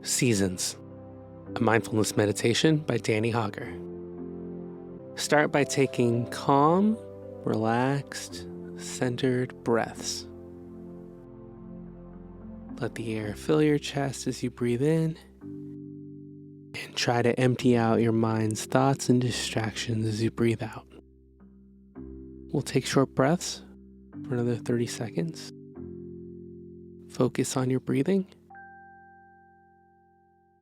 Seasons, a mindfulness meditation by Hauger. Start by taking calm, relaxed, centered breaths. Let the air fill your chest as you breathe in, and try to empty out your mind's thoughts and distractions as you breathe out. We'll take short breaths for another 30 seconds. Focus on your breathing.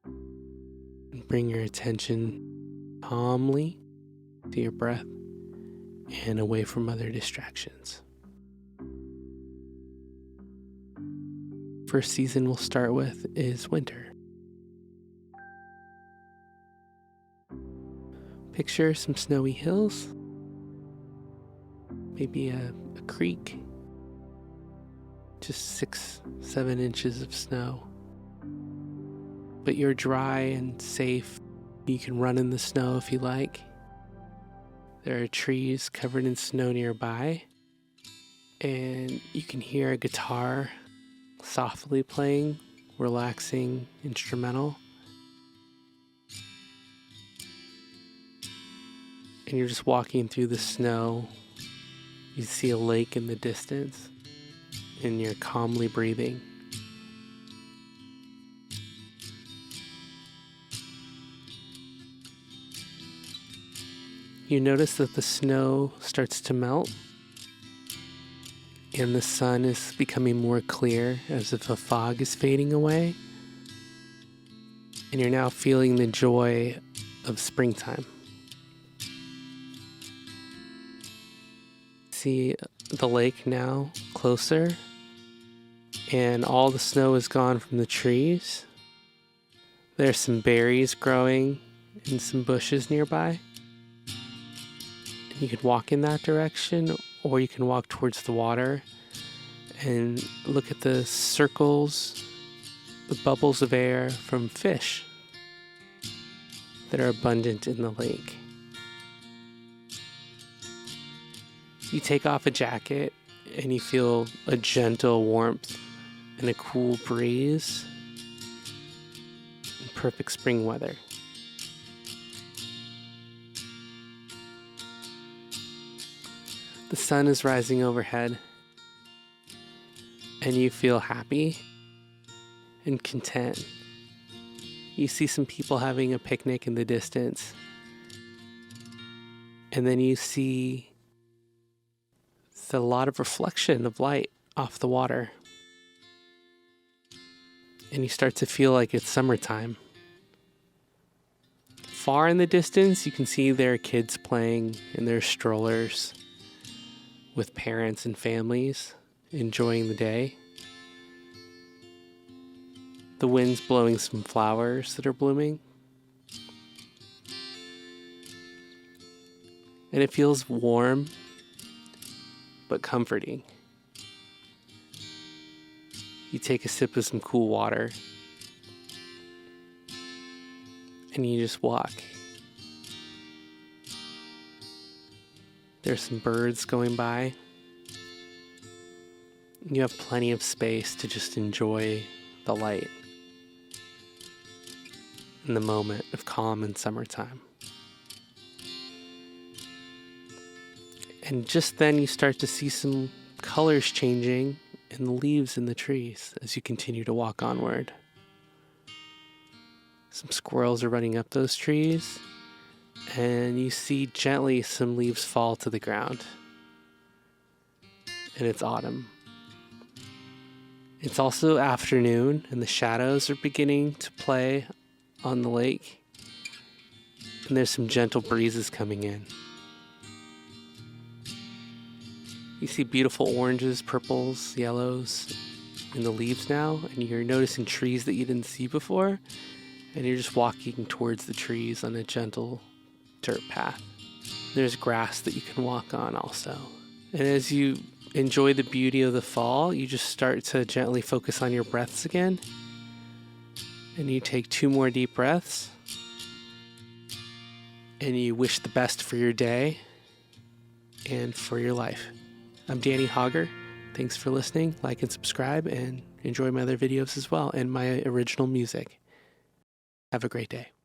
And bring your attention calmly to your breath and away from other distractions. First season we'll start with is winter. Picture some snowy hills, maybe a creek, just 6-7 inches of snow. But you're dry and safe. You can run in the snow if you like. There are trees covered in snow nearby, and you can hear a guitar softly playing, relaxing instrumental. And you're just walking through the snow. You see a lake in the distance, and you're calmly breathing. You notice that the snow starts to melt, and the sun is becoming more clear, as if a fog is fading away. And you're now feeling the joy of springtime. See the lake now closer, and all the snow is gone from the trees. There's some berries growing in some bushes nearby. You can walk in that direction, or you can walk towards the water and look at the circles, the bubbles of air from fish that are abundant in the lake. You take off a jacket and you feel a gentle warmth and a cool breeze in perfect spring weather. The sun is rising overhead, and you feel happy and content. You see some people having a picnic in the distance, and then you see a lot of reflection of light off the water, and you start to feel like it's summertime. Far in the distance, you can see there are kids playing in their strollers with parents and families enjoying the day. The wind's blowing some flowers that are blooming. And it feels warm but comforting. You take a sip of some cool water and you just walk. There's some birds going by. You have plenty of space to just enjoy the light in the moment of calm and summertime. And just then you start to see some colors changing in the leaves in the trees as you continue to walk onward. Some squirrels are running up those trees, and you see gently some leaves fall to the ground. And it's autumn. It's also afternoon, and the shadows are beginning to play on the lake. And there's some gentle breezes coming in. You see beautiful oranges, purples, yellows in the leaves now, and you're noticing trees that you didn't see before, and you're just walking towards the trees on a gentle dirt path. There's grass that you can walk on also. And as you enjoy the beauty of the fall, you just start to gently focus on your breaths again. And you take 2 more deep breaths. And you wish the best for your day and for your life. I'm Hauger. Thanks for listening. Like and subscribe, and enjoy my other videos as well, and my original music. Have a great day.